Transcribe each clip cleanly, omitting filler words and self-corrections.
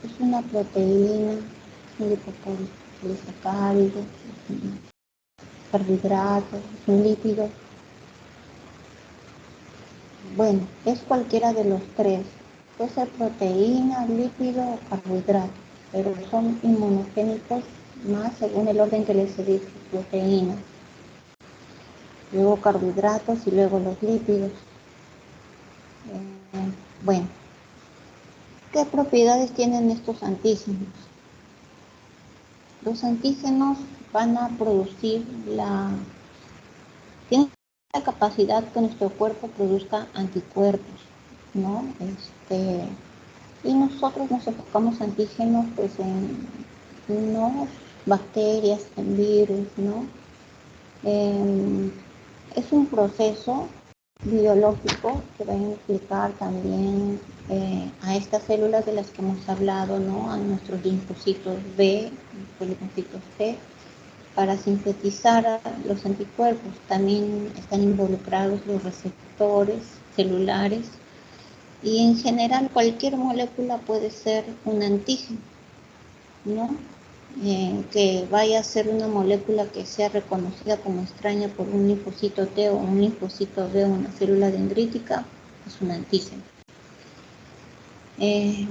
Es una proteína, es un liposacárido, es un carbohidrato, es un lípido. Bueno, es cualquiera de los tres. Puede ser proteína, lípido o carbohidrato, pero son inmunogénicos más según el orden que les he dicho: proteína, luego carbohidratos y luego los lípidos. Bueno, ¿qué propiedades tienen estos antígenos? Los antígenos van a producir tienen la capacidad que nuestro cuerpo produzca anticuerpos, ¿no? Y nosotros nos enfocamos antígenos pues en no bacterias, en virus, ¿no? Es un proceso biológico que va a implicar también a estas células de las que hemos hablado, ¿no? A nuestros linfocitos B, los linfocitos T, para sintetizar los anticuerpos. También están involucrados los receptores celulares y en general cualquier molécula puede ser un antígeno, ¿no? Que vaya a ser una molécula que sea reconocida como extraña por un linfocito T o un linfocito B o una célula dendrítica, es un antígeno.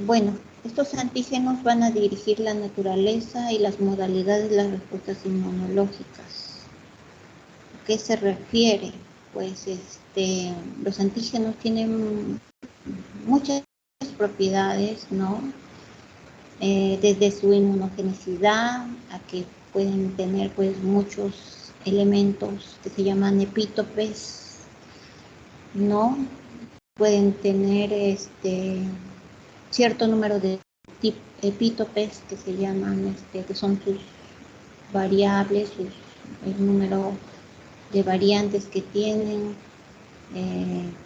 Bueno, estos antígenos van a dirigir la naturaleza y las modalidades de las respuestas inmunológicas. ¿A qué se refiere? Pues los antígenos tienen muchas propiedades, ¿no? Desde su inmunogenicidad a que pueden tener pues muchos elementos que se llaman epítopes, ¿no? Pueden tener cierto número de epítopes que se llaman, que son sus variables, el número de variantes que tienen.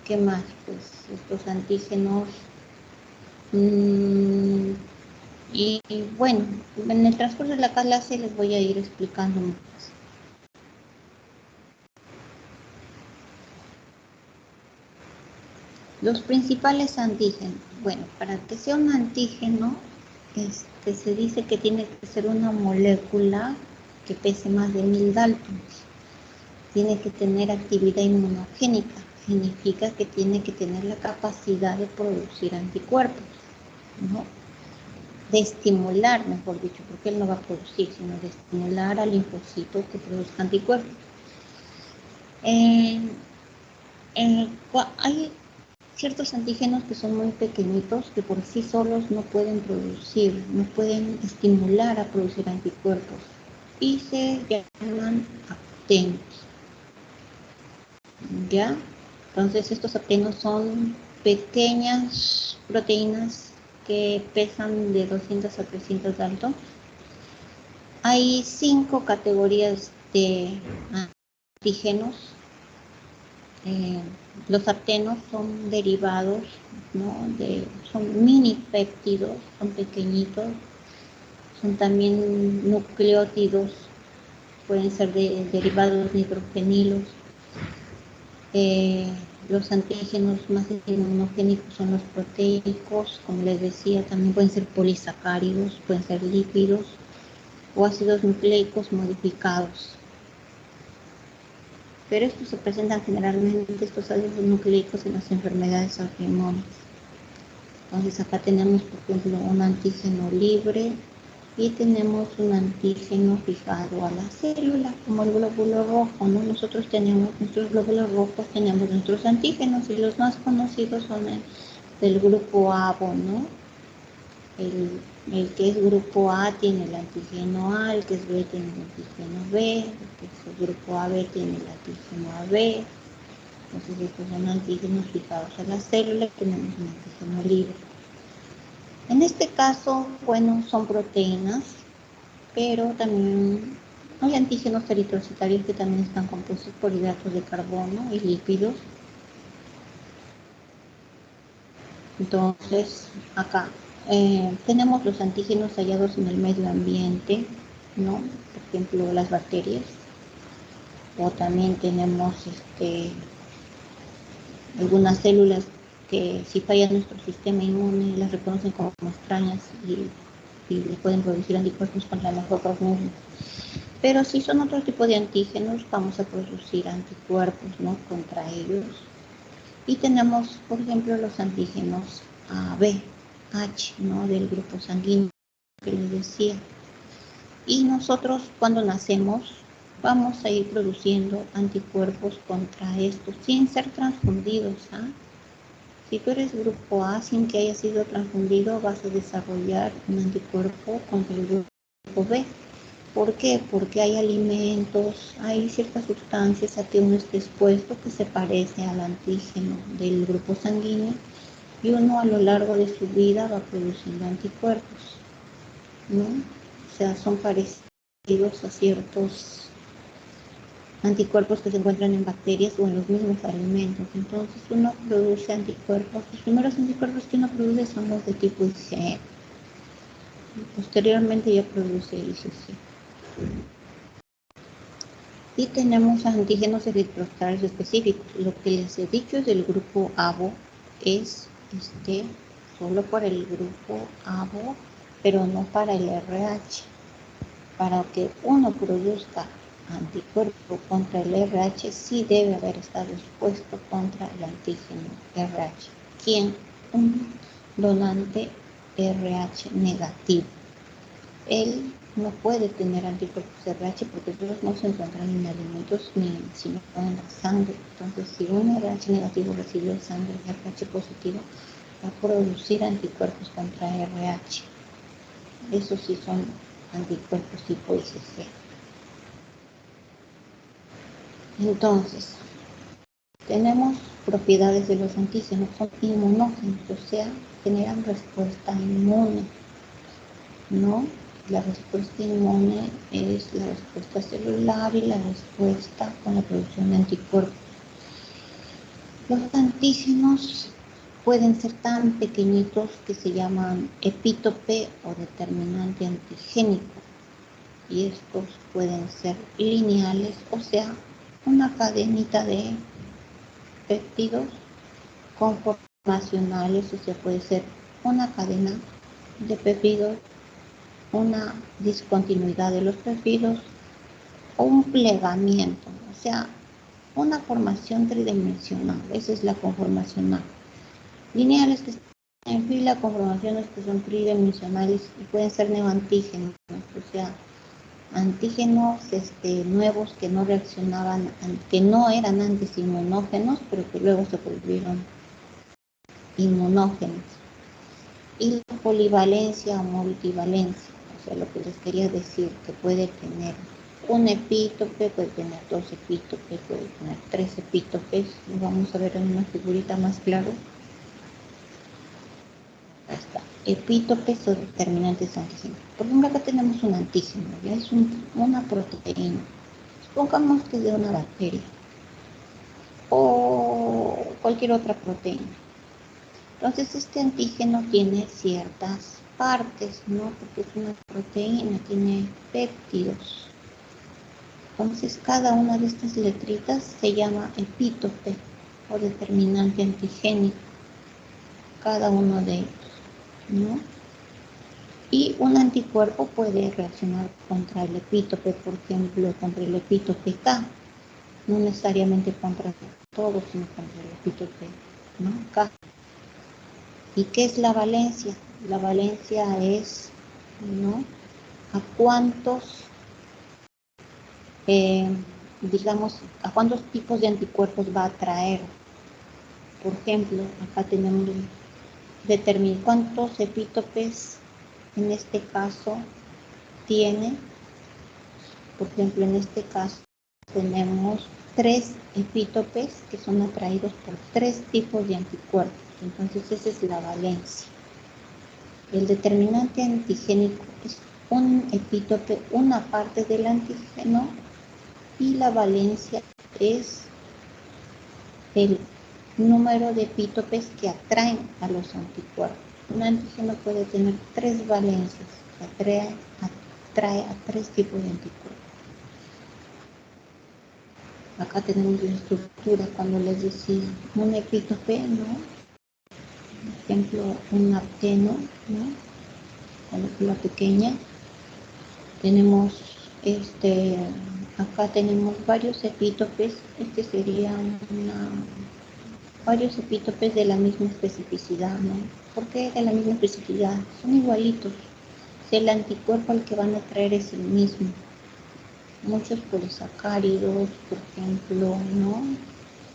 ¿Qué más? Pues estos antígenos. Y bueno, en el transcurso de la clase les voy a ir explicando más. Los principales antígenos. Bueno, para que sea un antígeno, se dice que tiene que ser una molécula que pese más de 1000 daltons. Tiene que tener actividad inmunogénica. Significa que tiene que tener la capacidad de producir anticuerpos, ¿no? De estimular, mejor dicho, porque él no va a producir, sino de estimular al linfocito que produzca anticuerpos. Hay ciertos antígenos que son muy pequeñitos, que por sí solos no pueden producir, no pueden estimular a producir anticuerpos, y se llaman aptenos, ¿ya? Entonces estos aptenos son pequeñas proteínas que pesan de 200 a 300 daltons. Hay 5 categorías de antígenos. Los aptenos son derivados, ¿no? Son mini péptidos, son pequeñitos, son también nucleótidos, pueden ser derivados nitrogenilos. Los antígenos más inmunogénicos son los proteicos, como les decía, también pueden ser polisacáridos, pueden ser lípidos o ácidos nucleicos modificados. Pero estos se presentan generalmente, estos ácidos nucleicos, en las enfermedades autoinmunes. Entonces acá tenemos, por ejemplo, un antígeno libre y tenemos un antígeno fijado a la célula, como el glóbulo rojo, ¿no? Nosotros tenemos nuestros glóbulos rojos, tenemos nuestros antígenos, y los más conocidos son del grupo ABO, ¿no? El que es grupo A tiene el antígeno A, el que es B tiene el antígeno B, el que es el grupo AB tiene el antígeno AB. Entonces estos son antígenos fijados a la célula, tenemos un antígeno libre. En este caso, bueno, son proteínas, pero también hay antígenos eritrocitarios que también están compuestos por hidratos de carbono y lípidos. Entonces, acá tenemos los antígenos hallados en el medio ambiente, ¿no? Por ejemplo, las bacterias. O también tenemos algunas células que si falla nuestro sistema inmune, las reconocen como extrañas y le pueden producir anticuerpos contra nosotros mismos. Pero si son otro tipo de antígenos, vamos a producir anticuerpos, ¿no?, contra ellos. Y tenemos, por ejemplo, los antígenos AB, H, ¿no?, del grupo sanguíneo que les decía. Y nosotros cuando nacemos vamos a ir produciendo anticuerpos contra estos sin ser transfundidos, ¿ah? Si tú eres grupo A sin que haya sido transfundido, vas a desarrollar un anticuerpo contra el grupo B. ¿Por qué? Porque hay alimentos, hay ciertas sustancias a que uno esté expuesto que se parece al antígeno del grupo sanguíneo y uno a lo largo de su vida va produciendo anticuerpos, ¿no? O sea, son parecidos a ciertos anticuerpos que se encuentran en bacterias o en los mismos alimentos. Entonces uno produce anticuerpos. Los primeros anticuerpos que uno produce son los de tipo IgE. Posteriormente ya produce IgG. Y tenemos antígenos eritrocitales específicos. Lo que les he dicho es del grupo ABO, es solo para el grupo ABO, pero no para el RH. Para que uno produzca anticuerpo contra el RH, sí debe haber estado expuesto contra el antígeno RH. ¿Quién? Un donante RH negativo. Él no puede tener anticuerpos RH porque ellos no se encuentran en alimentos ni sino en la sangre. Entonces, si un RH negativo recibe sangre RH positivo, va a producir anticuerpos contra RH. Esos sí son anticuerpos tipo IgG. Entonces, tenemos propiedades de los antígenos, son inmunógenos, o sea, generan respuesta inmune, ¿no? La respuesta inmune es la respuesta celular y la respuesta con la producción de anticuerpos. Los antígenos pueden ser tan pequeñitos que se llaman epítope o determinante antigénico. Y estos pueden ser lineales, o sea, una cadenita de péptidos conformacionales, o sea, puede ser una cadena de péptidos, una discontinuidad de los péptidos o un plegamiento, o sea, una formación tridimensional. Esa es la conformacional. Lineales que están en fila, conformaciones que son tridimensionales y pueden ser neoantígenos, o sea, antígenos nuevos que no reaccionaban, que no eran antes inmunógenos, pero que luego se volvieron inmunógenos. Y la polivalencia o multivalencia, o sea, lo que les quería decir, que puede tener un epítope, puede tener 2 epítopes, puede tener 3 epítopes. Lo vamos a ver en una figurita más claro. Ahí está. Epítopes o determinantes antígenos. Por ejemplo, acá tenemos un antígeno, ya es una proteína. Supongamos que es de una bacteria o cualquier otra proteína. Entonces, este antígeno tiene ciertas partes, ¿no? Porque es una proteína, tiene péptidos. Entonces, cada una de estas letritas se llama epítope o determinante antigénico. Cada uno de ellos, ¿no? Y un anticuerpo puede reaccionar contra el epítope, por ejemplo, contra el epítope K. No necesariamente contra todos, sino contra el epítope, ¿no?, K. ¿Y qué es la valencia? La valencia es, ¿no?, a cuántos, digamos, a cuántos tipos de anticuerpos va a atraer. Por ejemplo, acá tenemos determinar cuántos epítopes en este caso tiene. Por ejemplo, en este caso tenemos 3 epítopes que son atraídos por 3 tipos de anticuerpos. Entonces, esa es la valencia. El determinante antigénico es un epítope, una parte del antígeno, y la valencia es el número de epítopes que atraen a los anticuerpos. Un antígeno puede tener 3 valencias, atrae a 3 tipos de anticuerpos. Acá tenemos la estructura cuando les decía un epítope, ¿no? ejemplo, un apteno, ¿no? La molécula pequeña. Tenemos acá tenemos varios epítopes. Sería varios epítopes de la misma especificidad, ¿no? ¿Por qué de la misma especificidad? Son igualitos. El anticuerpo al que van a traer es el mismo. Muchos polisacáridos, por ejemplo, ¿no?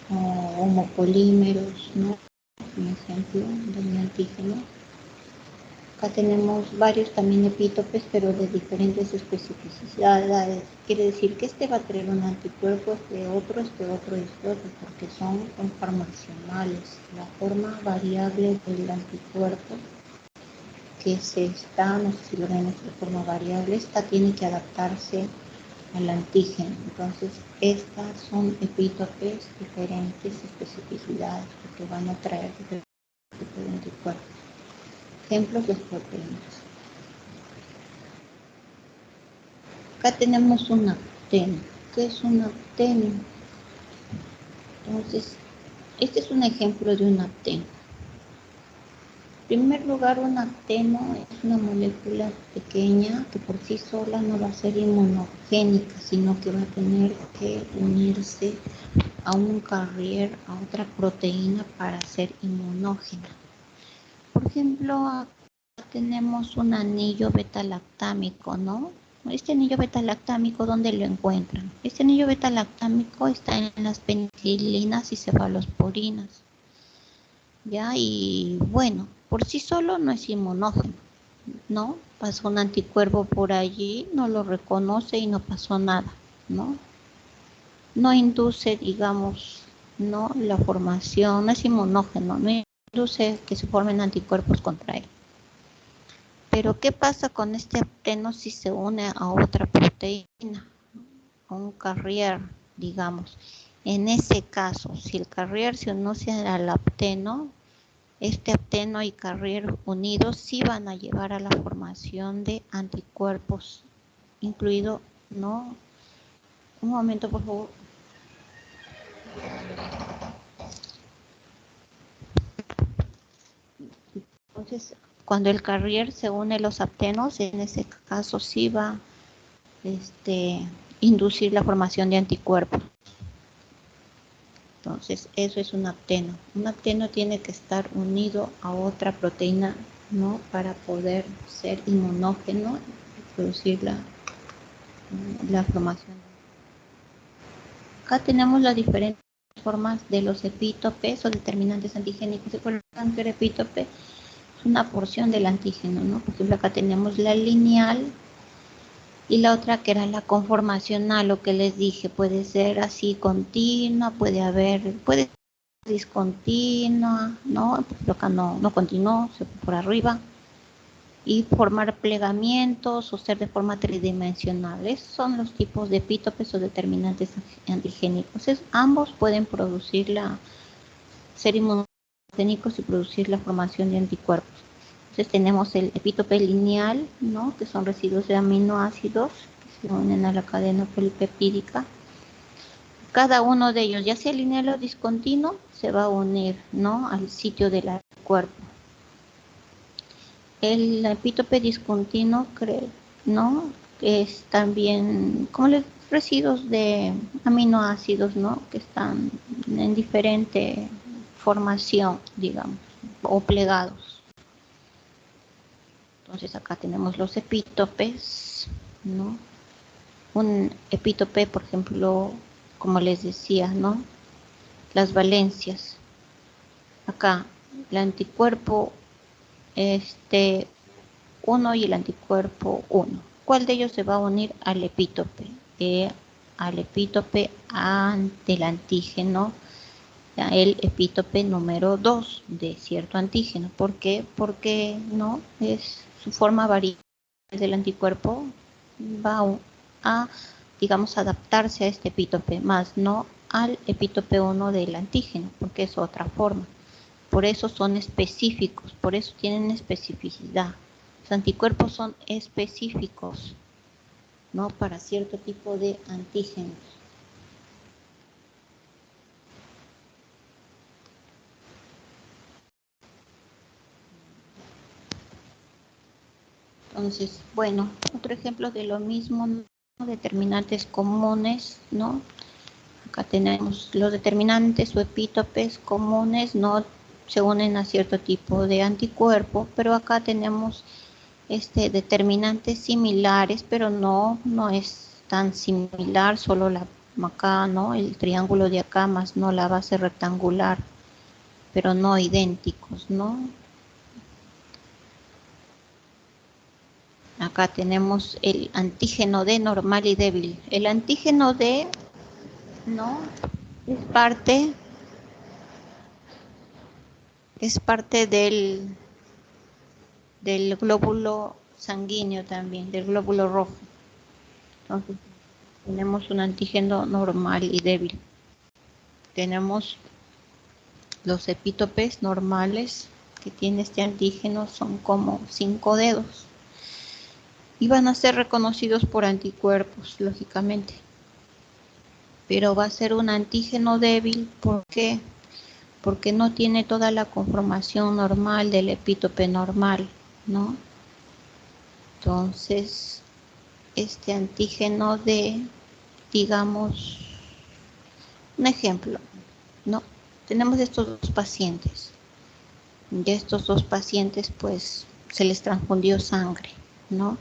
O homopolímeros, ¿no? Un ejemplo de antígeno. Acá tenemos varios también epítopes, pero de diferentes especificidades. Quiere decir que este va a traer un anticuerpo, este otro, porque son conformacionales. La forma variable del anticuerpo que no sé si lo ven de forma variable, esta tiene que adaptarse al antígeno. Entonces, estas son epítopes, diferentes especificidades, porque van a traer diferentes tipos de anticuerpos. Ejemplos, las proteínas. Acá tenemos un apteno. ¿Qué es un apteno? Entonces, este es un ejemplo de un apteno. En primer lugar, un apteno es una molécula pequeña que por sí sola no va a ser inmunogénica, sino que va a tener que unirse a un carrier, a otra proteína para ser inmunógena. Por ejemplo, acá tenemos un anillo beta-lactámico, ¿no? Este anillo beta-lactámico, ¿dónde lo encuentran? Este anillo beta-lactámico está en las penicilinas y cefalosporinas. ¿Ya? Y bueno, por sí solo no es inmunógeno, ¿no? Pasó un anticuerpo por allí, no lo reconoce y no pasó nada, ¿no? No induce, digamos, ¿no? La formación, no es inmunógeno, no induce que se formen anticuerpos contra él. Pero ¿qué pasa con este apteno si se une a otra proteína? A un carrier, digamos. En ese caso, si el carrier se une al apteno, este apteno y carrier unidos sí van a llevar a la formación de anticuerpos, incluido, ¿no? Un momento, por favor. Entonces, cuando el carrier se une a los aptenos, en ese caso sí va a inducir la formación de anticuerpos. Entonces, eso es un apteno. Un apteno tiene que estar unido a otra proteína, ¿no? Para poder ser inmunógeno y producir la formación. Acá tenemos las diferentes formas de los epítopes o determinantes antigénicos. ¿Se acuerdan que el epítope es una porción del antígeno, ¿no? Por ejemplo, acá tenemos la lineal y la otra que era la conformacional, lo que les dije, puede ser así continua, puede ser discontinua, ¿no? Pero acá no continuó, se fue por arriba. Y formar plegamientos o ser de forma tridimensional. Esos son los tipos de epítopes o determinantes antigénicos. Ambos pueden ser inmunogénicos y producir la formación de anticuerpos. Entonces tenemos el epítope lineal, ¿no? Que son residuos de aminoácidos que se unen a la cadena polipeptídica. Cada uno de ellos, ya sea lineal o discontinuo, se va a unir, ¿no? Al sitio del anticuerpo. El epítope discontinuo, ¿no? Es también como los residuos de aminoácidos, ¿no? Que están en diferente formación, digamos, o plegados. Entonces acá tenemos los epítopes, ¿no? Un epítope, por ejemplo, como les decía, ¿no? Las valencias. Acá el anticuerpo 1 y el anticuerpo 1. ¿Cuál de ellos se va a unir al epítope? Al epítope del antígeno, el epítope número 2 de cierto antígeno. ¿Por qué? Porque no es su forma variable del anticuerpo, va a, digamos, adaptarse a este epítope, más no al epítope 1 del antígeno, porque es otra forma. Por eso son específicos, por eso tienen especificidad. Los anticuerpos son específicos, ¿no? Para cierto tipo de antígenos. Entonces, bueno, otro ejemplo de lo mismo, ¿no? Determinantes comunes, ¿no? Acá tenemos los determinantes o epítopes comunes, ¿no? Se unen a cierto tipo de anticuerpo, pero acá tenemos determinantes similares, pero no es tan similar, solo acá, ¿no? El triángulo de acá más no la base rectangular, pero no idénticos, ¿no? Acá tenemos el antígeno D normal y débil. El antígeno D, ¿no? Es parte del glóbulo sanguíneo también, del glóbulo rojo. Entonces, tenemos un antígeno normal y débil. Tenemos los epítopes normales que tiene este antígeno, son como 5 dedos. Y van a ser reconocidos por anticuerpos, lógicamente. Pero va a ser un antígeno débil, ¿por qué? Porque no tiene toda la conformación normal del epítope normal, ¿no? Entonces, este antígeno de, digamos, un ejemplo, ¿no? Tenemos estos dos pacientes. De estos dos pacientes, pues, se les transfundió sangre, ¿no?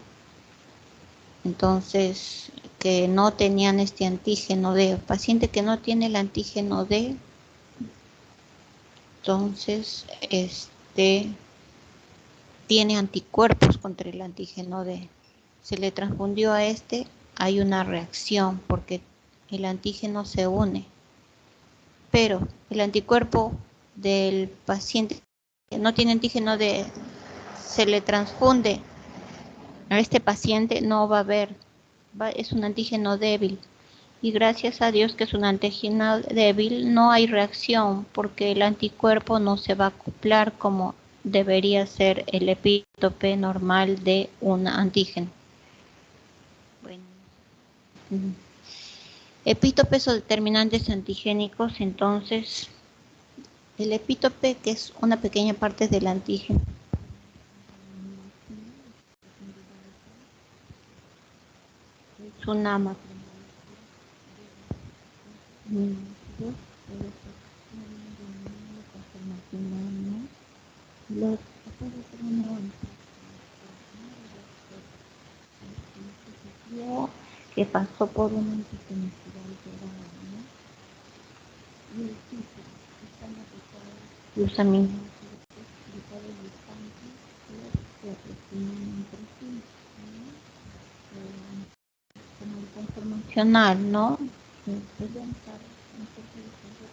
Entonces, que no tenían este antígeno D, el paciente que no tiene el antígeno D, entonces, tiene anticuerpos contra el antígeno D. Se le transfundió a hay una reacción porque el antígeno se une. Pero el anticuerpo del paciente que no tiene antígeno D se le transfunde a este paciente, no va a haber, es un antígeno débil. Y gracias a Dios que es un antígeno débil, no hay reacción porque el anticuerpo no se va a acoplar como debería ser el epítope normal de un antígeno. Bueno. Epítopes o determinantes antigénicos, entonces, el epítope, que es una pequeña parte del antígeno. Es una los que pasó por una antigenicidad alterada, ¿no? Y el tipo están afectados los aminoácidos que aproximan entre sí, ¿no? Como el conformacional, ¿no? Pueden estar un poco diferentes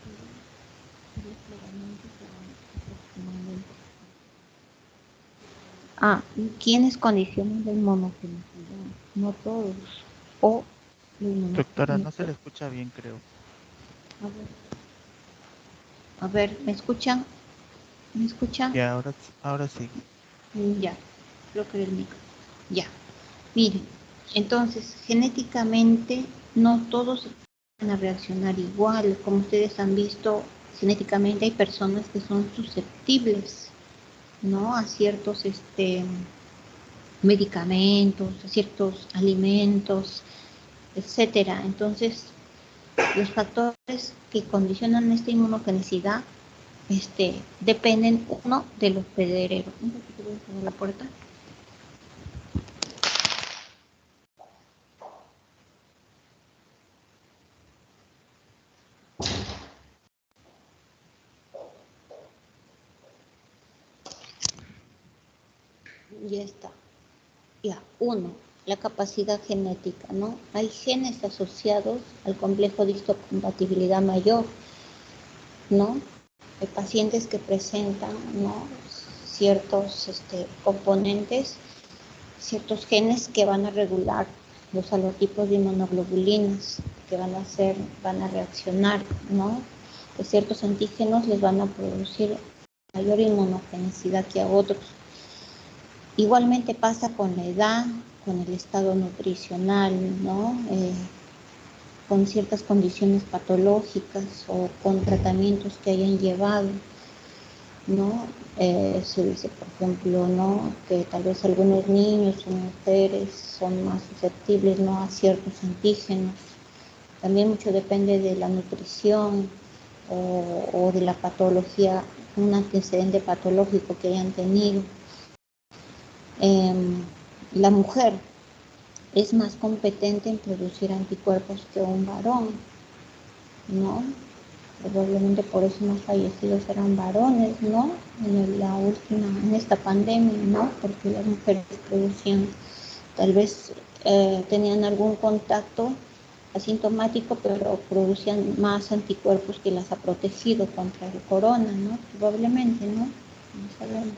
y desplegamientos se van aproximando entre sí. ¿Y quiénes condicionan la inmunogenicidad? No todos. O Doctora, no se le escucha bien, creo. A ver, ¿me escuchan? ¿Me escuchan? Y ahora sí. Ya, creo que el micro. Ya. Miren, entonces, genéticamente no todos van a reaccionar igual. Como ustedes han visto, genéticamente hay personas que son susceptibles, ¿no? A ciertos medicamentos, a ciertos alimentos, etcétera. Entonces, los factores que condicionan esta inmunogenicidad dependen uno de los herederos. Un poquito voy a cerrar la puerta. Ya está. Ya, uno, la capacidad genética, ¿no? Hay genes asociados al complejo de histocompatibilidad mayor, ¿no? Hay pacientes que presentan, ¿no? Ciertos componentes, ciertos genes que van a regular los halotipos de inmunoglobulinas, que van a reaccionar, ¿no? Que ciertos antígenos les van a producir mayor inmunogenicidad que a otros. Igualmente pasa con la edad, con el estado nutricional, ¿no? Con ciertas condiciones patológicas o con tratamientos que hayan llevado. ¿no? Se dice, por ejemplo, ¿no? Que tal vez algunos niños o mujeres son más susceptibles, ¿no? A ciertos antígenos. También mucho depende de la nutrición o de la patología, un antecedente patológico que hayan tenido. La mujer es más competente en producir anticuerpos que un varón, ¿no? Probablemente por eso más fallecidos eran varones, ¿no? En esta pandemia, ¿no? Porque las mujeres producían, tal vez tenían algún contacto asintomático, pero producían más anticuerpos que las ha protegido contra el corona, ¿no? Probablemente, ¿no? No sabemos.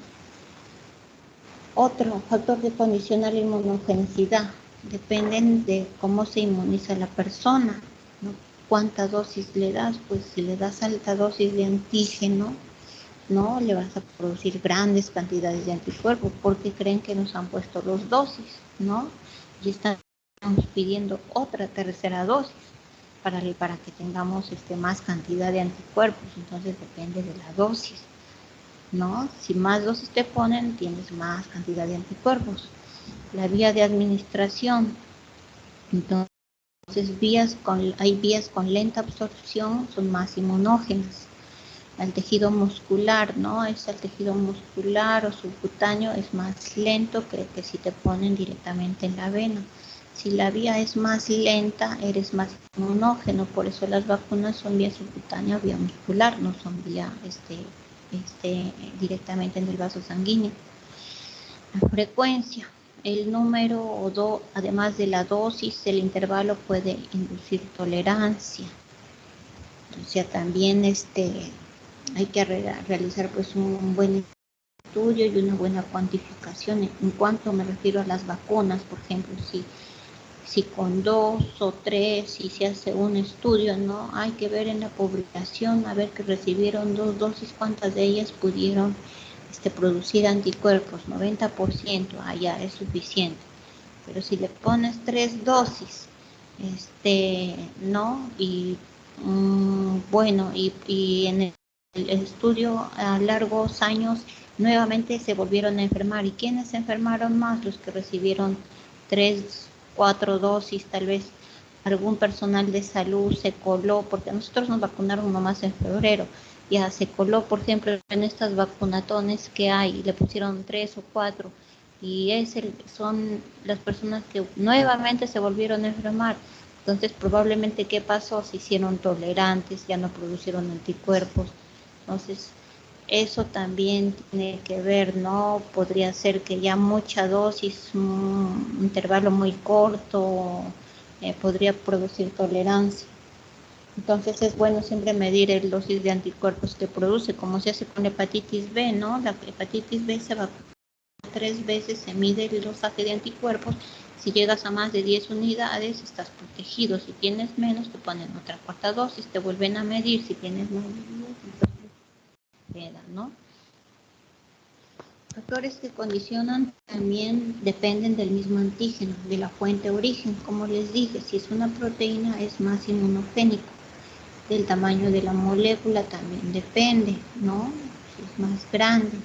Otro factor que condiciona la inmunogenicidad dependen de cómo se inmuniza la persona, ¿no? ¿Cuánta dosis le das? Pues si le das alta dosis de antígeno, no le vas a producir grandes cantidades de anticuerpos porque creen que nos han puesto dos dosis, ¿no? Y estamos pidiendo otra tercera dosis para que tengamos más cantidad de anticuerpos. Entonces depende de la dosis, ¿no? Si más dosis te ponen, tienes más cantidad de anticuerpos. La vía de administración, entonces hay vías con lenta absorción, son más inmunógenas. El tejido muscular, ¿no? El tejido muscular o subcutáneo es más lento que si te ponen directamente en la vena. Si la vía es más lenta, eres más inmunógeno, por eso las vacunas son vía subcutánea o vía muscular, no son vía directamente en el vaso sanguíneo. La frecuencia, el número además de la dosis, el intervalo puede inducir tolerancia. O sea, también hay que realizar pues un buen estudio y una buena cuantificación. En cuanto me refiero a las vacunas, por ejemplo, si con 2 o 3, si se hace un estudio, ¿no? Hay que ver en la población, a ver que recibieron 2 dosis, cuántas de ellas pudieron producir anticuerpos, 90%, ya es suficiente. Pero si le pones 3 dosis, ¿no? Y bueno, y en el estudio a largos años nuevamente se volvieron a enfermar. ¿Y quiénes se enfermaron más? Los que recibieron 3, 4 dosis, tal vez algún personal de salud se coló, porque a nosotros nos vacunaron nomás en febrero, ya se coló, por ejemplo, en estas vacunatones que hay, le pusieron 3 o 4, y son las personas que nuevamente se volvieron a enfermar. Entonces, probablemente, ¿qué pasó? Se hicieron tolerantes, ya no producieron anticuerpos. Entonces, eso también tiene que ver, ¿no? Podría ser que ya mucha dosis, un intervalo muy corto, podría producir tolerancia. Entonces es bueno siempre medir el dosis de anticuerpos que produce, como se hace con la hepatitis B, ¿no? La hepatitis B se vacuna 3 veces, se mide el dosaje de anticuerpos. Si llegas a más de 10 unidades, estás protegido. Si tienes menos, te ponen otra cuarta dosis, te vuelven a medir. Si tienes más de 10, entonces queda, ¿no? Factores que condicionan también dependen del mismo antígeno, de la fuente de origen. Como les dije, si es una proteína es más inmunogénico. Del tamaño de la molécula también depende, ¿no? Si es más grande,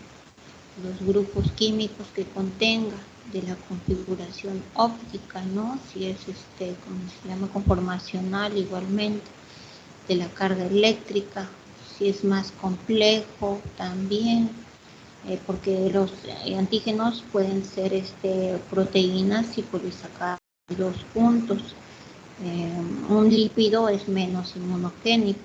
los grupos químicos que contenga, de la configuración óptica, ¿no? Si es como se llama, conformacional igualmente, de la carga eléctrica, si es más complejo también, porque los antígenos pueden ser proteínas y polisacáridos juntos. Un lípido es menos inmunogénico.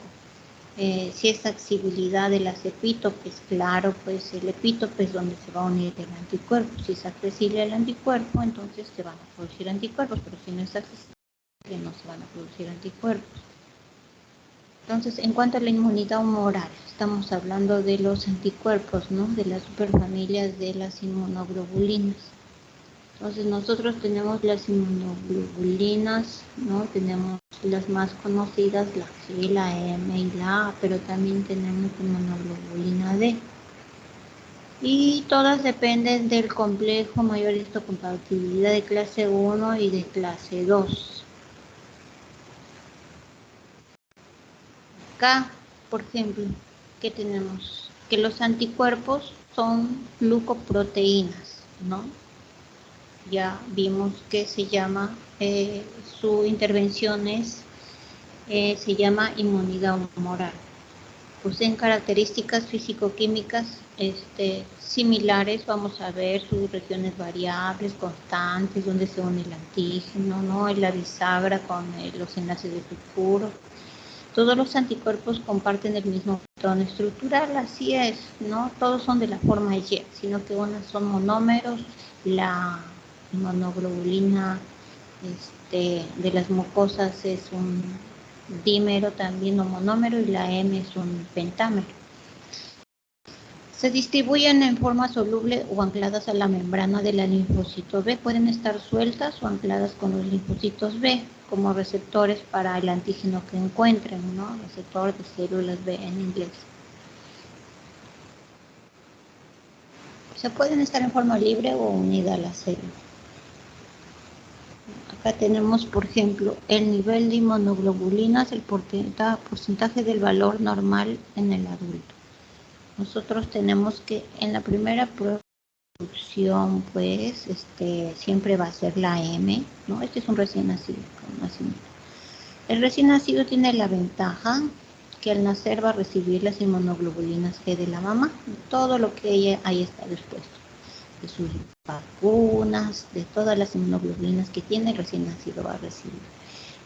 Si es accesibilidad de las epítopes, claro, pues el epítope es donde se va a unir el anticuerpo. Si es accesible al anticuerpo, entonces se van a producir anticuerpos, pero si no es accesible, no se van a producir anticuerpos. Entonces, en cuanto a la inmunidad humoral, estamos hablando de los anticuerpos, ¿no? De las superfamilias de las inmunoglobulinas. Entonces, nosotros tenemos las inmunoglobulinas, ¿no? Tenemos las más conocidas, la G, la M y la A, pero también tenemos inmunoglobulina D. Y todas dependen del complejo mayor histocompatibilidad de clase 1 y de clase 2. Acá, por ejemplo, ¿qué tenemos? que los anticuerpos son glucoproteínas, ¿no? Ya vimos que se llama, su intervención se llama inmunidad humoral. Poseen características físico-químicas similares, vamos a ver sus regiones variables, constantes, donde se une el antígeno, ¿no? La bisagra con los enlaces de sulfuro. Todos los anticuerpos comparten el mismo patrón estructural, así es, ¿no? Todos son de la forma Y, sino que unas son monómeros, la inmunoglobulina de las mucosas es un dímero también o monómero y la M es un pentámero. Se distribuyen en forma soluble o ancladas a la membrana del linfocito B. Pueden estar sueltas o ancladas con los linfocitos B como receptores para el antígeno que encuentren, ¿no? Receptor de células B en inglés. Se pueden estar en forma libre o unida a la célula. Acá tenemos, por ejemplo, el nivel de inmunoglobulinas, el porcentaje del valor normal en el adulto. Nosotros tenemos que en la primera producción, pues, siempre va a ser la M, ¿no? Este es un recién nacido, El recién nacido tiene la ventaja que al nacer va a recibir las inmunoglobulinas G de la mamá, todo lo que ella ahí está dispuesto. De sus vacunas, de todas las inmunoglobulinas que tiene, el recién nacido va a recibir.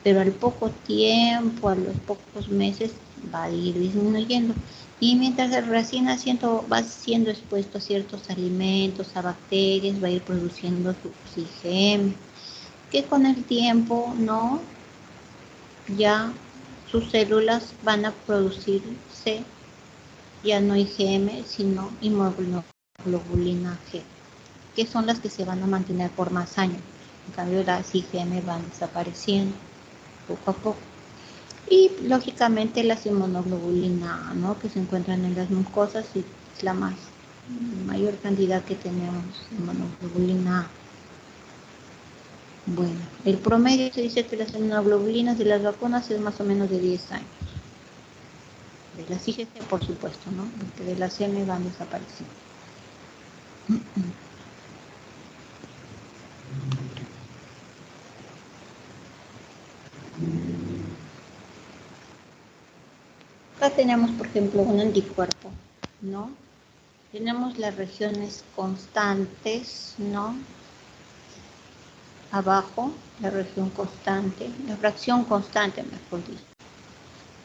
Pero al poco tiempo, a los pocos meses, va a ir disminuyendo. Y mientras el recién naciendo va siendo expuesto a ciertos alimentos, a bacterias, va a ir produciendo su IgM, que con el tiempo, ¿no? Ya sus células van a producirse ya no IgM, sino inmunoglobulina G, que son las que se van a mantener por más años. En cambio, las IgM van desapareciendo poco a poco. Y lógicamente las inmunoglobulina, ¿no? Que se encuentran en las mucosas y es la mayor cantidad que tenemos de inmunoglobulina A. Bueno, el promedio se dice que las inmunoglobulinas de las vacunas es más o menos de 10 años. De las IgG, por supuesto, ¿no? Porque de las M van desapareciendo. Acá tenemos, por ejemplo, un anticuerpo, ¿no? Tenemos las regiones constantes, ¿no? Abajo, la región constante, la fracción constante, mejor dicho.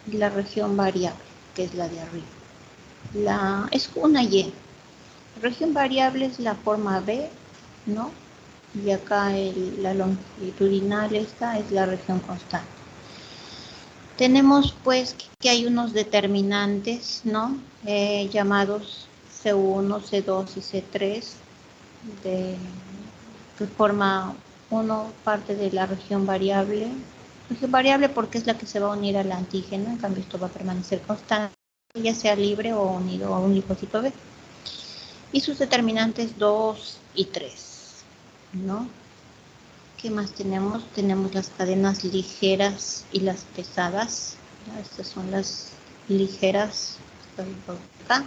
Y la región variable, que es la de arriba. Es una Y. La región variable es la forma B, ¿no? Y acá la longitudinal esta es la región constante. Tenemos pues que hay unos determinantes, ¿no? Llamados C1, C2 y C3, que forma parte de la región variable. Región variable porque es la que se va a unir al antígeno, en cambio esto va a permanecer constante, ya sea libre o unido a un linfocito B. Y sus determinantes 2 y 3, ¿no? ¿Qué más tenemos? Tenemos las cadenas ligeras y las pesadas. Estas son las ligeras, acá,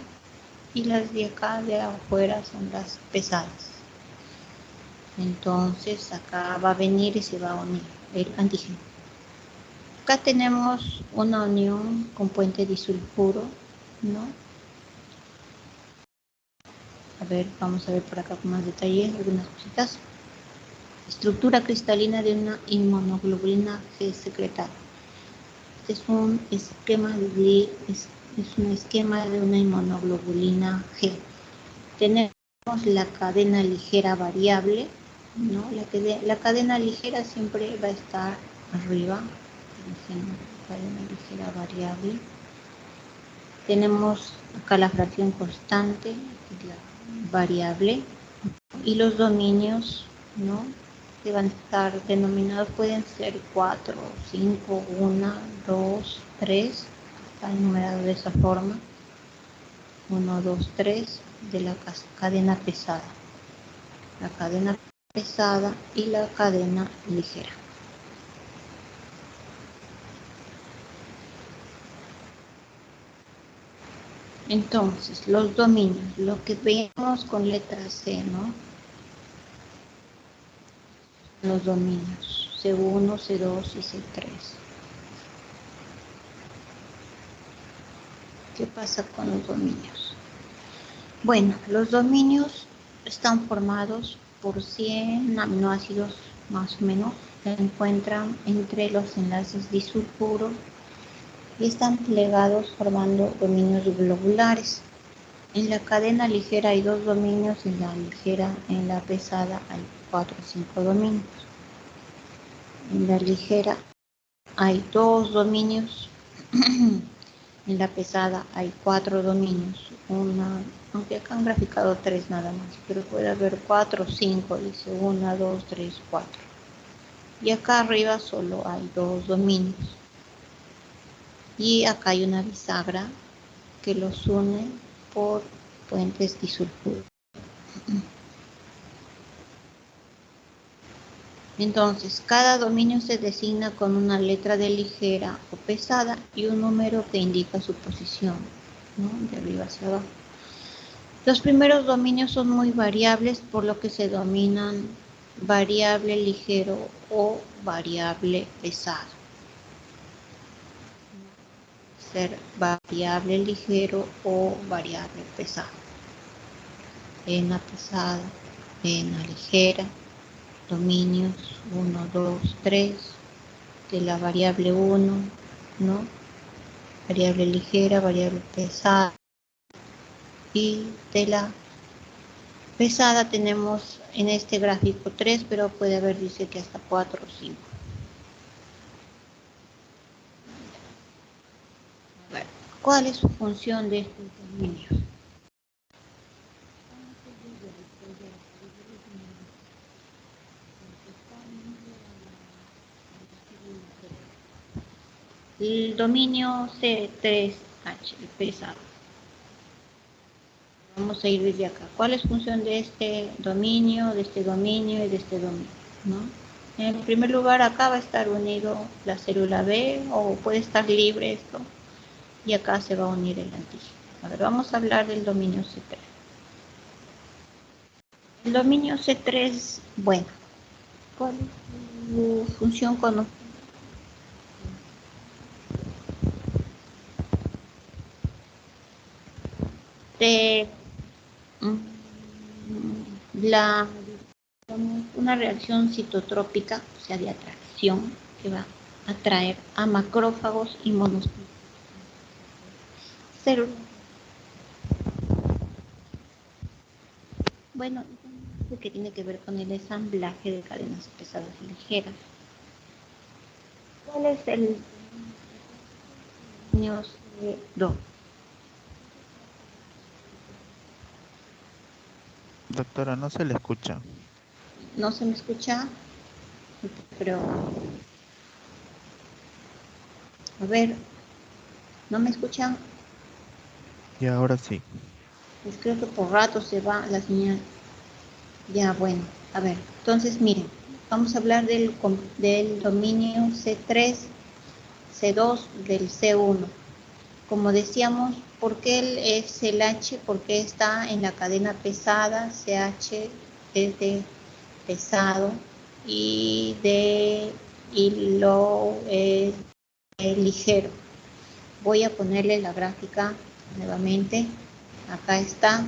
y las de acá de afuera son las pesadas. Entonces acá va a venir y se va a unir el antígeno. Acá tenemos una unión con puente disulfuro, ¿no? A ver, vamos a ver por acá con más detalle algunas cositas. Estructura cristalina de una inmunoglobulina G secretada. Este es un esquema de una inmunoglobulina G. Tenemos la cadena ligera variable, ¿no? La cadena ligera siempre va a estar arriba. Cadena ligera variable. Tenemos acá la fracción constante, la variable, y los dominios, ¿no? Que van a estar denominados, pueden ser 4, 5, 1, 2, 3, está enumerado de esa forma, 1, 2, 3, de la cadena pesada. La cadena pesada y la cadena ligera. Entonces, los dominios, lo que veíamos con letra C, ¿no? Los dominios, C1, C2 y C3. ¿Qué pasa con los dominios? Bueno, los dominios están formados por 100 aminoácidos más o menos. Se encuentran entre los enlaces disulfuros y están plegados formando dominios globulares. En la cadena ligera hay 2 dominios, en la ligera, en la pesada hay 4 o 5 dominios. En la ligera hay 2 dominios, en la pesada hay 4 dominios, aunque acá han graficado 3 nada más, pero puede haber 4 o 5, dice 1, 2, 3, 4. Y acá arriba solo hay 2 dominios. Y acá hay una bisagra que los une por puentes disulfuros. Entonces, cada dominio se designa con una letra de ligera o pesada y un número que indica su posición, ¿no? De arriba hacia abajo. Los primeros dominios son muy variables, por lo que se denominan variable ligero o variable pesado. Ser variable ligero o variable pesado. Vena pesada, vena ligera, dominios 1, 2, 3, de la variable 1, ¿no? Variable ligera, variable pesada. Y de la pesada tenemos en este gráfico 3, pero puede haber, dice que hasta 4 o 5. A ver, ¿cuál es su función de estos dominios? El dominio C3H, el pesado. Vamos a ir desde acá. ¿Cuál es función de este dominio, de este dominio y de este dominio? ¿No? En primer lugar, acá va a estar unido la célula B, o puede estar libre esto, y acá se va a unir el antígeno. A ver, vamos a hablar del dominio C3. El dominio C3, bueno, ¿cuál es su función conocida? De una reacción citotrópica, o sea, de atracción, que va a atraer a macrófagos y monocitos. Bueno, lo que tiene que ver con el ensamblaje de cadenas pesadas y ligeras. ¿Cuál es el dominio C2? Doctora, no se le escucha. ¿No se me escucha? Pero, a ver, ¿no me escuchan? Y ahora sí. Pues creo que por rato se va la señal. Ya, bueno, a ver, entonces miren, vamos a hablar del dominio C3, C2, del C1. Como decíamos, ¿por qué es el H? Porque está en la cadena pesada, CH es de pesado y lo es ligero. Voy a ponerle la gráfica nuevamente. Acá está.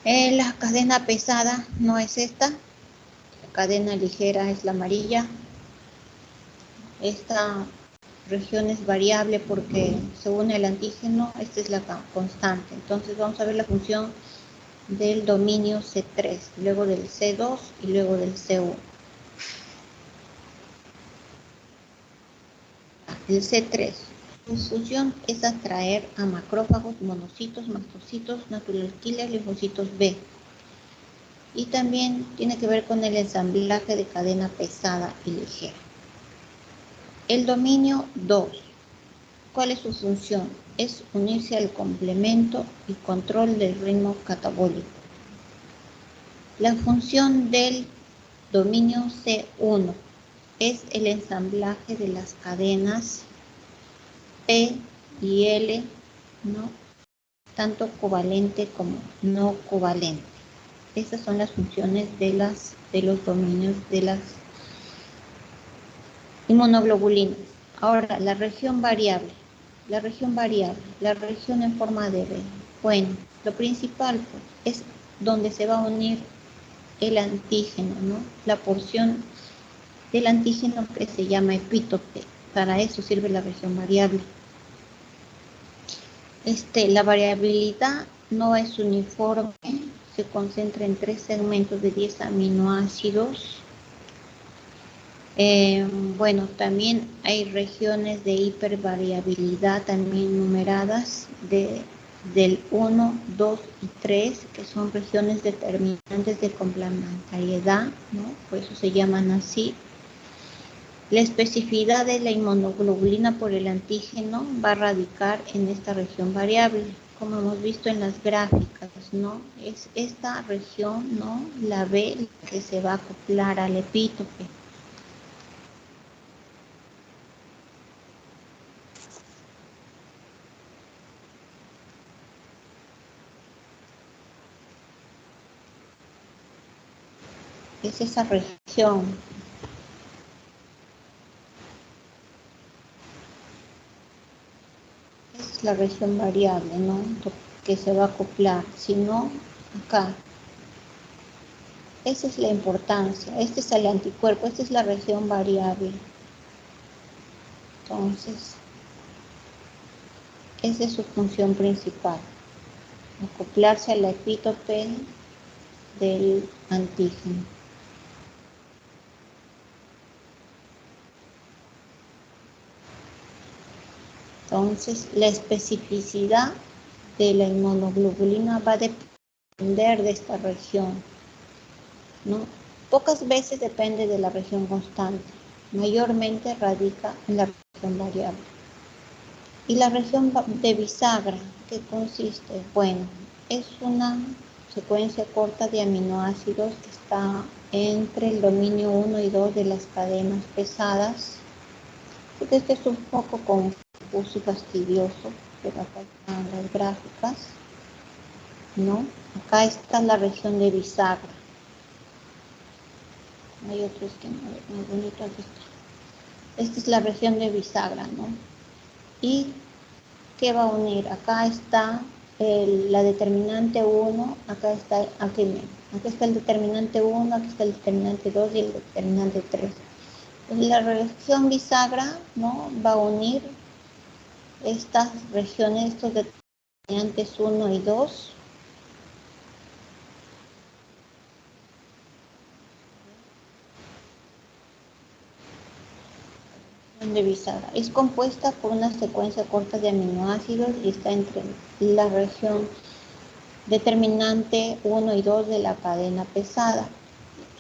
La cadena pesada no es esta. La cadena ligera es la amarilla. Esta región es variable porque según el antígeno, esta es la constante. Entonces vamos a ver la función del dominio C3, luego del C2 y luego del C1. El C3, su función es atraer a macrófagos, monocitos, mastocitos, natural killer, linfocitos B. Y también tiene que ver con el ensamblaje de cadena pesada y ligera. El dominio 2, ¿cuál es su función? Es unirse al complemento y control del ritmo catabólico. La función del dominio C1 es el ensamblaje de las cadenas P y L ¿no? Tanto covalente como no covalente. Esas son las funciones de los dominios de las inmunoglobulinas. Ahora, la región variable, la región en forma de B. Bueno, lo principal pues, es donde se va a unir el antígeno, ¿no? La porción del antígeno que se llama epítope. Para eso sirve la región variable. La variabilidad no es uniforme, se concentra en 3 segmentos de 10 aminoácidos. Bueno, también hay regiones de hipervariabilidad también numeradas del 1, 2 y 3, que son regiones determinantes de complementariedad, ¿no? Por eso se llaman así. La especificidad de la inmunoglobulina por el antígeno va a radicar en esta región variable, como hemos visto en las gráficas, ¿no? Es esta región, ¿no? La B, que se va a acoplar al epítope. Es esa región. Es la región variable, ¿no? Que se va a acoplar, si no, acá. Esa es la importancia, este es el anticuerpo, esta es la región variable. Entonces, esa es su función principal, acoplarse al epítope del antígeno. Entonces, la especificidad de la inmunoglobulina va a depender de esta región, ¿no? Pocas veces depende de la región constante, mayormente radica en la región variable. Y la región de bisagra, ¿qué consiste? Bueno, es una secuencia corta de aminoácidos que está entre el dominio 1 y 2 de las cadenas pesadas. Este es un poco confuso y fastidioso, pero acá están las gráficas, ¿no? Acá está la región de bisagra. Hay otros que no, muy bonitos. Esta es la región de bisagra, ¿no? Y ¿qué va a unir? Acá está la determinante 1, acá está el determinante 1, aquí está el determinante 2 y el determinante 3. Entonces, la región bisagra, ¿no? Va a unir estas regiones, estos determinantes 1 y 2. De bisagra. Es compuesta por una secuencia corta de aminoácidos y está entre la región determinante 1 y 2 de la cadena pesada.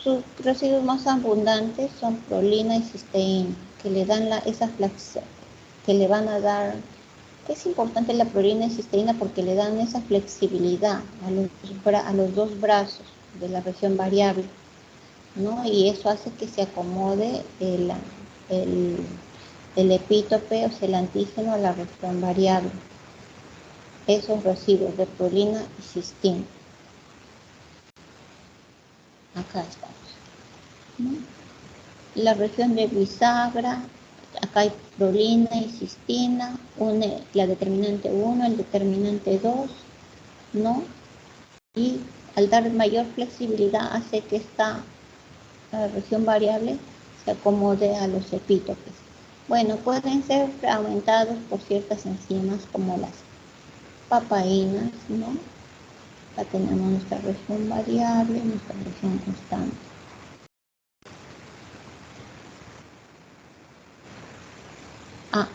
Sus residuos más abundantes son prolina y cisteína, que le dan esa flexibilidad, que le van a dar, es importante la prolina y cisteína porque le dan esa flexibilidad a los dos brazos de la región variable, ¿no? Y eso hace que se acomode el epítope, o sea, el antígeno a la región variable. Esos residuos de prolina y cistina. Acá estamos, ¿no? La región de bisagra, acá hay prolina y cistina, une la determinante 1, el determinante 2, ¿no? Y al dar mayor flexibilidad hace que esta región variable se acomode a los epítopes. Bueno, pueden ser fragmentados por ciertas enzimas como las papaínas, ¿no? Acá tenemos nuestra región variable, nuestra región constante.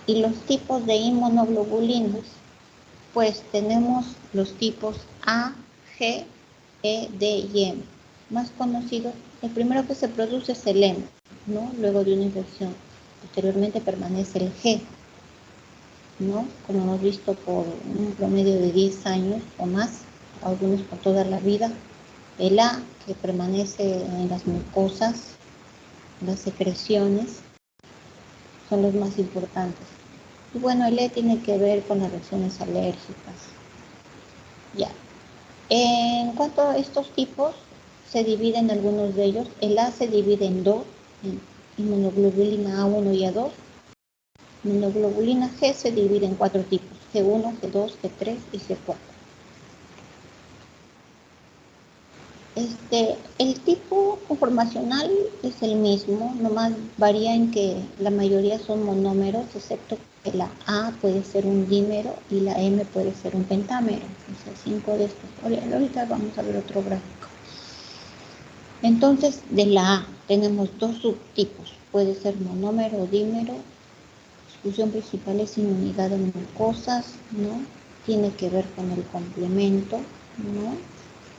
Y los tipos de inmunoglobulinas, pues tenemos los tipos A, G, E, D y M. Más conocido, el primero que se produce es el M, ¿no? Luego de una infección. Posteriormente permanece el G, ¿no? Como hemos visto por un promedio de 10 años o más, algunos por toda la vida. El A, que permanece en las mucosas, las secreciones, son los más importantes. Y bueno, el E tiene que ver con las reacciones alérgicas. Ya. En cuanto a estos tipos, se dividen algunos de ellos. El A se divide en dos, en inmunoglobulina A1 y A2. Inmunoglobulina G se divide en 4 tipos, G1, G2, G3 y G4. El tipo conformacional es el mismo, nomás varía en que la mayoría son monómeros, excepto que la A puede ser un dímero y la M puede ser un pentámero. O sea, 5 de estos. Ahorita vamos a ver otro gráfico. Entonces, de la A tenemos 2 subtipos. Puede ser monómero o dímero. Su función principal es inmunidad de mucosas, ¿no? Tiene que ver con el complemento, ¿no?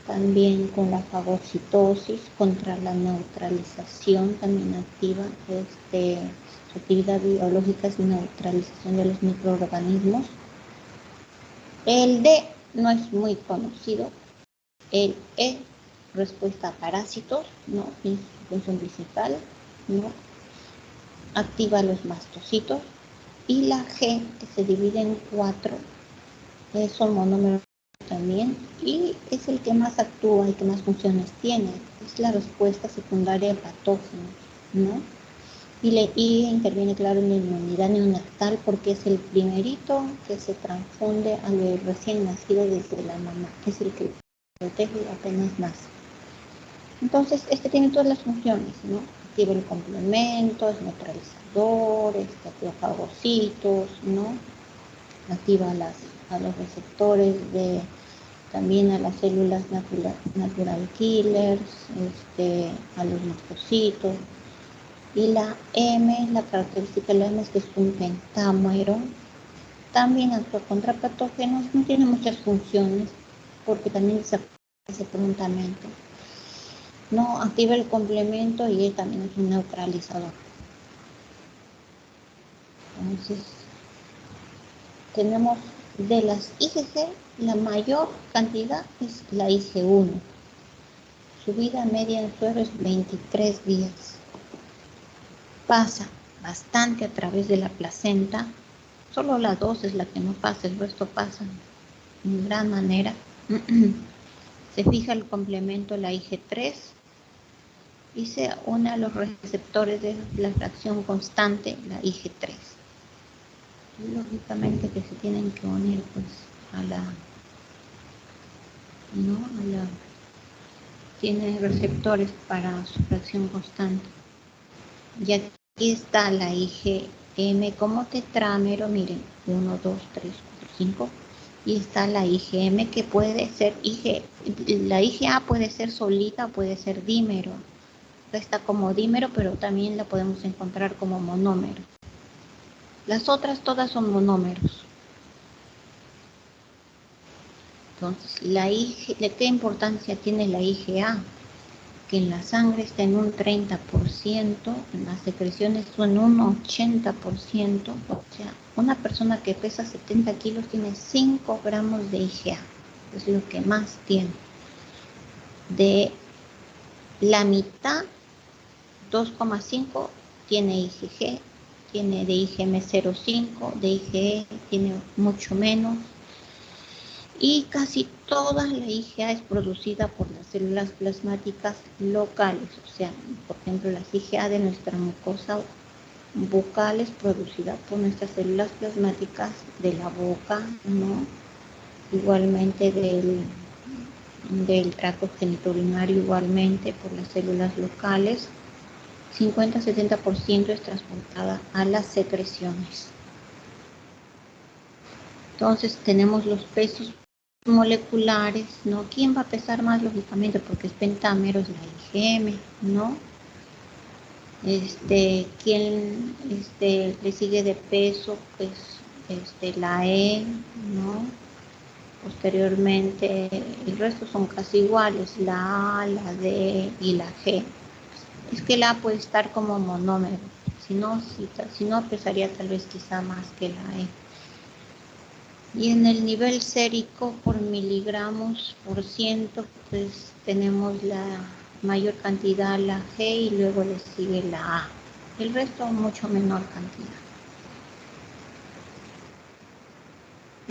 También con la fagocitosis, contra la neutralización, también activa, su actividad biológica es neutralización de los microorganismos. El D no es muy conocido. El E, respuesta a parásitos, ¿no? Es su función principal, ¿no? Activa los mastocitos. Y la G, que se divide en 4, son monómeros también, y es el que más actúa y que más funciones tiene. Es la respuesta secundaria a patógenos, ¿no? Y interviene, claro, en la inmunidad neonatal porque es el primerito que se transfunde al recién nacido desde la mamá. Es el que protege apenas nace. Entonces, tiene todas las funciones, ¿no? Activa el complemento, es neutralizador, activa fagocitos, ¿no? Activa a los receptores también a las células natural killers, a los mastocitos. Y la M, la característica de la M es que es un pentámero. También actúa contra patógenos, no tiene muchas funciones porque también desaparece prontamente. No activa el complemento y él también es un neutralizador. Entonces, tenemos de las IgG, la mayor cantidad es la IG1. Su vida media en suero es 23 días. Pasa bastante a través de la placenta. Solo la 2 es la que no pasa, el resto pasa en gran manera. Se fija el complemento, la IG3, y se une a los receptores de la fracción constante, la IG3. Lógicamente que se tienen que unir pues tiene receptores para su fracción constante. Y aquí está la IgM como tetrámero, miren, 1, 2, 3, 4, 5. Y está la IgM que puede ser la IgA puede ser solita, puede ser dímero. Está como dímero, pero también la podemos encontrar como monómero. Las otras todas son monómeros. Entonces, ¿qué importancia tiene la IgA? Que en la sangre está en un 30%, en las secreciones son un 80%, o sea, una persona que pesa 70 kilos tiene 5 gramos de IgA, es lo que más tiene. De la mitad, 2,5 tiene IgG, tiene de IgM 0,5, de IgE tiene mucho menos. Y casi toda la IgA es producida por las células plasmáticas locales, o sea, por ejemplo, las IgA de nuestra mucosa bucal es producida por nuestras células plasmáticas de la boca, ¿no? Igualmente del tracto genitourinario, igualmente por las células locales. 50-70% es transportada a las secreciones. Entonces tenemos los pesos moleculares, ¿no? ¿Quién va a pesar más? Lógicamente, porque es pentámero, es la IgM, ¿no? ¿Quién le sigue de peso? Pues la E, ¿no? Posteriormente, el resto son casi iguales, la A, la D y la G. Es que la A puede estar como monómero, si no pesaría tal vez quizá más que la E. Y en el nivel sérico por miligramos por ciento, pues tenemos la mayor cantidad, la G, y luego le sigue la A. El resto mucho menor cantidad.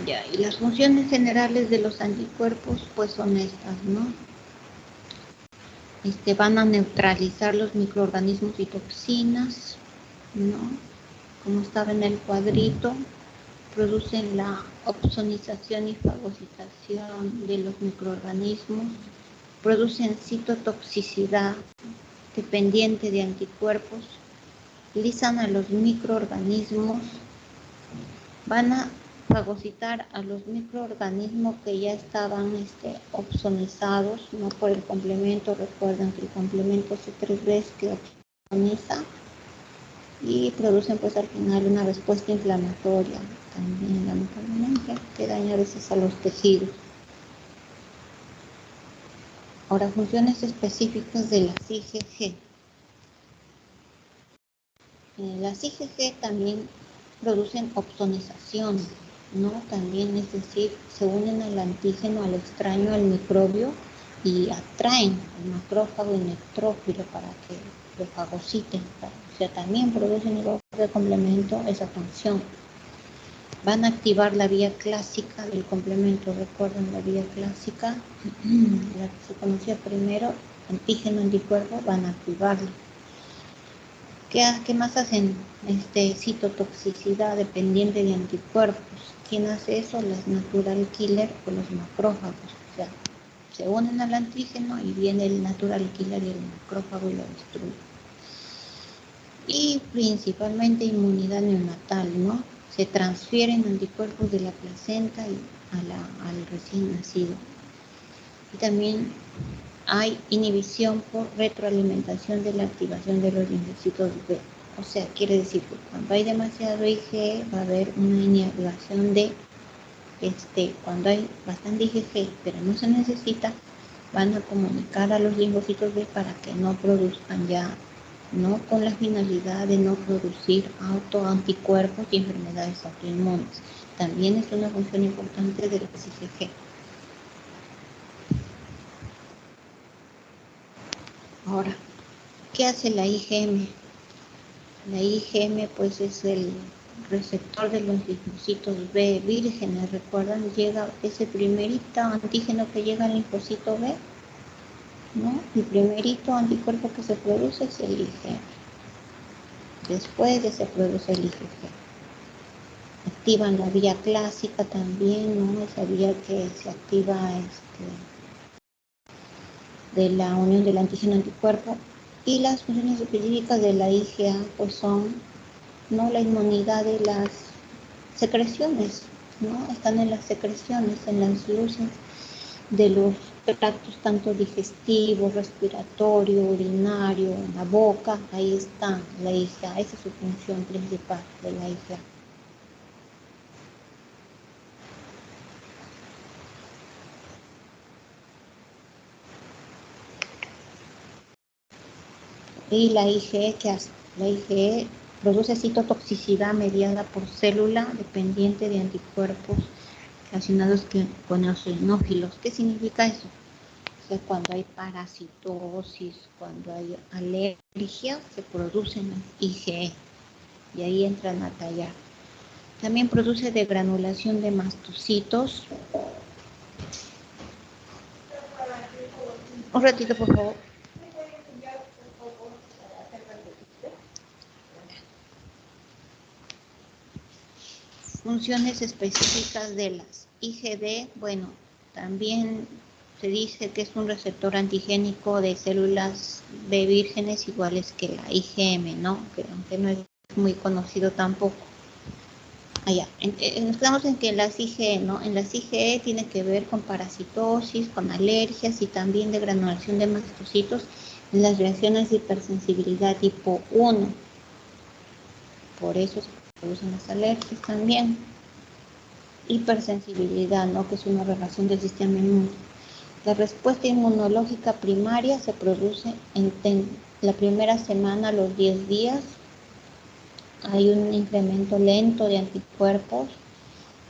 Ya, y las funciones generales de los anticuerpos pues son estas, ¿no? Van a neutralizar los microorganismos y toxinas, ¿no? Como estaba en el cuadrito, producen la opsonización y fagocitación de los microorganismos, producen citotoxicidad dependiente de anticuerpos, lisan a los microorganismos, van a fagocitar a los microorganismos que ya estaban opsonizados, no por el complemento. Recuerden que el complemento C3B es que opsoniza y producen pues al final una respuesta inflamatoria también, lamentablemente, que daña a veces a los tejidos. Ahora, funciones específicas de las IgG. Las IgG también producen opsonización, ¿no? También, es decir, se unen al antígeno, al extraño, al microbio y atraen al macrófago y neutrófilo para que lo fagociten. O sea, también producen igual de complemento esa función. Van a activar la vía clásica del complemento. Recuerden la vía clásica, la que se conocía primero, antígeno, anticuerpo, van a activarla. ¿Qué más hacen? Citotoxicidad dependiente de anticuerpos. ¿Quién hace eso? Las natural killer o los macrófagos. O sea, se unen al antígeno y viene el natural killer y el macrófago y lo destruye. Y principalmente inmunidad neonatal, ¿no? Se transfieren anticuerpos de la placenta al recién nacido. Y también hay inhibición por retroalimentación de la activación de los linfocitos B. O sea, quiere decir que cuando hay demasiado IgE va a haber una inhibición de, cuando hay bastante IgG, pero no se necesita, van a comunicar a los linfocitos B para que no produzcan ya, no con la finalidad de no producir autoanticuerpos y enfermedades autoinmunes. También es una función importante de las IgG. Ahora, ¿qué hace la IgM? La IgM pues es el receptor de los linfocitos B vírgenes. ¿Recuerdan? Llega ese primerito antígeno que llega al linfocito B, ¿no? El primerito anticuerpo que se produce es el IgM. Después ya se produce el IgG. Activan la vía clásica también, ¿no? Esa vía que se activa de la unión del antígeno-anticuerpo. Y las funciones específicas de la IgA pues son, ¿no?, la inmunidad de las secreciones, ¿no? Están en las secreciones, en las luces de los tractos tanto digestivo, respiratorio, urinario, en la boca. Ahí está la IgA, esa es su función principal de la IgA. Y la IgE, ¿qué hace? La IgE produce citotoxicidad mediada por célula dependiente de anticuerpos relacionados con eosinófilos. ¿Qué significa eso? O sea, cuando hay parasitosis, cuando hay alergia, se producen las IgE y ahí entran a tallar. También produce degranulación de mastocitos. Un ratito, por favor. Funciones específicas de las IgD, bueno, también se dice que es un receptor antigénico de células B vírgenes iguales que la IgM, ¿no? Aunque no es muy conocido tampoco. Nos quedamos en que las IgE, ¿no? En las IgE tiene que ver con parasitosis, con alergias y también de granulación de mastocitos en las reacciones de hipersensibilidad tipo 1. Por eso se producen las alergias también. Hipersensibilidad, ¿no?, que es una relación del sistema inmune. La respuesta inmunológica primaria se produce en la primera semana, a los 10 días. Hay un incremento lento de anticuerpos.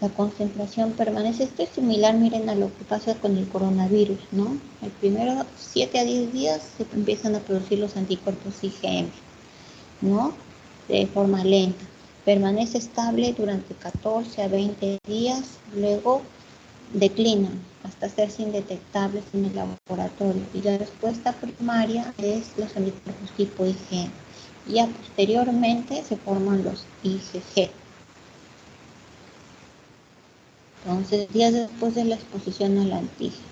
La concentración permanece. Esto es similar, miren, a lo que pasa con el coronavirus, ¿no? El primero 7 a 10 días se empiezan a producir los anticuerpos IgM, ¿no? De forma lenta. permanece estable durante 14 a 20 días, luego declinan hasta hacerse indetectables en el laboratorio y la respuesta primaria es los anticuerpos tipo IgG. Ya posteriormente se forman los IgG. Entonces, días después de la exposición al antígeno,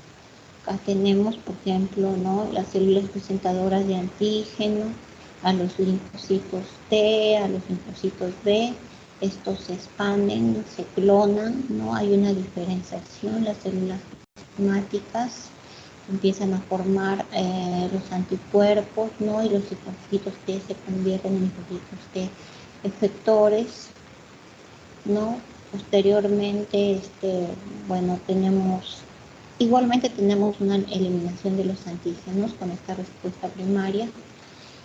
acá tenemos, por ejemplo, ¿no?, las células presentadoras de antígeno, a los linfocitos T, a los linfocitos B. Estos se expanden, se clonan, ¿no? Hay una diferenciación, las células plasmáticas empiezan a formar los anticuerpos, ¿no? Y los linfocitos T se convierten en linfocitos T efectores, ¿no? Posteriormente, bueno, igualmente tenemos una eliminación de los antígenos con esta respuesta primaria.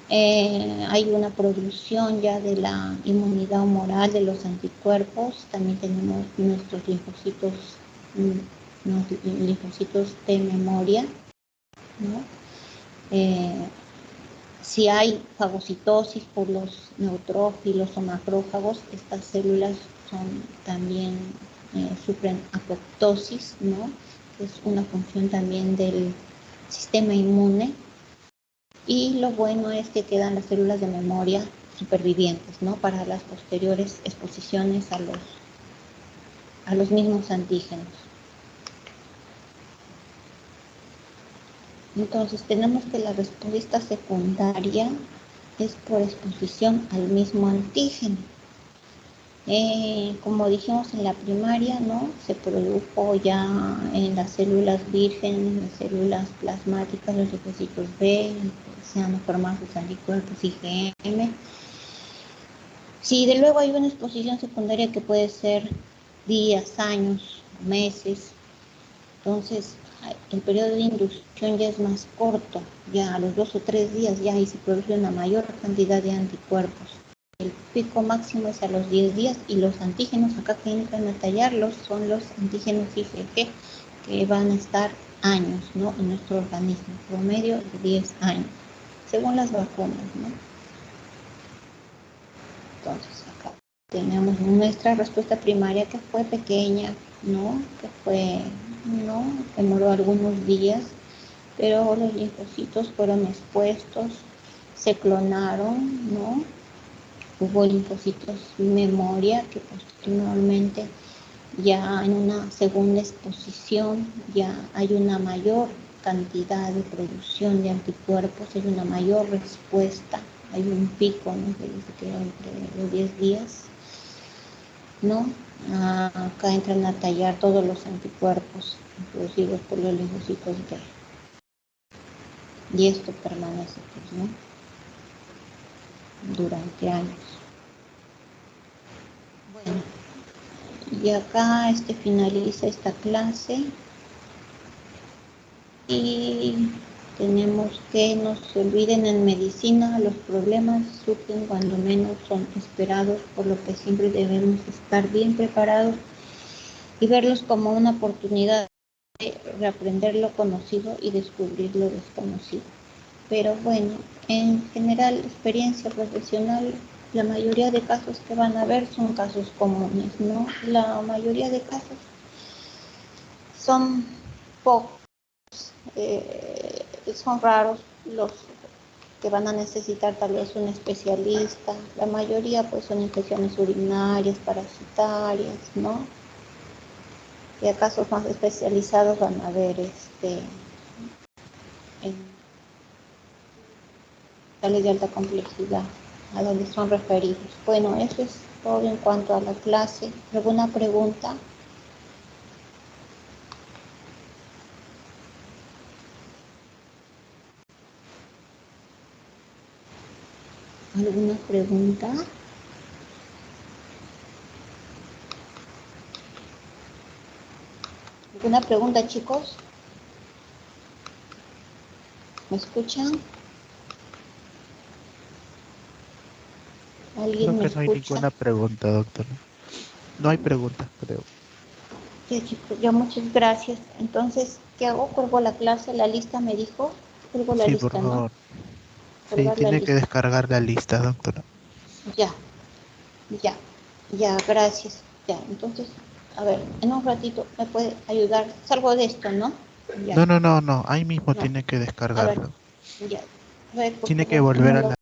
Hay una producción ya de la inmunidad humoral de los anticuerpos. También tenemos nuestros linfocitos de memoria, ¿no? Si hay fagocitosis por los neutrófilos o macrófagos, estas células también sufren apoptosis, ¿no?, que es una función también del sistema inmune. Y lo bueno es que quedan las células de memoria supervivientes, ¿no?, para las posteriores exposiciones a los mismos antígenos. Entonces tenemos que la respuesta secundaria es por exposición al mismo antígeno. Como dijimos en la primaria, ¿no?, se produjo ya en las células vírgenes, en las células plasmáticas, los linfocitos B, se han formado sus anticuerpos IgM. Sí, de luego hay una exposición secundaria que puede ser días, años, meses. Entonces, el periodo de inducción ya es más corto, ya a los 2 o 3 días ya ahí se produce una mayor cantidad de anticuerpos. El pico máximo es a los 10 días y los antígenos acá que entran a tallarlos son los antígenos IgG que van a estar años, ¿no?, en nuestro organismo, promedio de 10 años, según las vacunas, ¿no? Entonces acá tenemos nuestra respuesta primaria que fue pequeña, ¿no?, que demoró algunos días, pero los linfocitos fueron expuestos, se clonaron, ¿no? Hubo linfocitos memoria que posteriormente ya en una segunda exposición ya hay una mayor cantidad de producción de anticuerpos, hay una mayor respuesta, hay un pico, ¿no?, que dice que entre los 10 días, ¿no? Acá entran a tallar todos los anticuerpos producidos por los linfocitos B. Y esto permanece, pues, ¿no?, durante años. Bueno, y acá finaliza esta clase y tenemos que no se olviden, en medicina los problemas surgen cuando menos son esperados, por lo que siempre debemos estar bien preparados y verlos como una oportunidad de reaprender lo conocido y descubrir lo desconocido. Pero bueno, en general, experiencia profesional, la mayoría de casos que van a ver son casos comunes, ¿no? La mayoría de casos son pocos, son raros los que van a necesitar tal vez un especialista. La mayoría pues son infecciones urinarias, parasitarias, ¿no? Y a casos más especializados van a ver tales de alta complejidad, a donde son referidos. Bueno, eso es todo en cuanto a la clase. ¿Alguna pregunta? ¿Alguna pregunta? ¿Alguna pregunta, chicos? ¿Me escuchan? ¿Alguien Creo me que no hay escucha? ninguna pregunta, doctora. No hay preguntas, creo. Ya, chicos, ya muchas gracias. Entonces, ¿qué hago? ¿Cuelgo la clase, la lista, me dijo? Cuelgo la Sí, por lista, ¿no? favor. Sí, Colgar la tiene que lista. descargar la lista, doctora. Ya, ya. Ya, gracias. Ya, entonces, a ver, en un ratito me puede ayudar. Salgo de esto, ¿no? Ya, No. Ahí mismo no. tiene que A ver, descargarlo. ya. A ver, por Tiene que favor, volver ¿cómo a lo la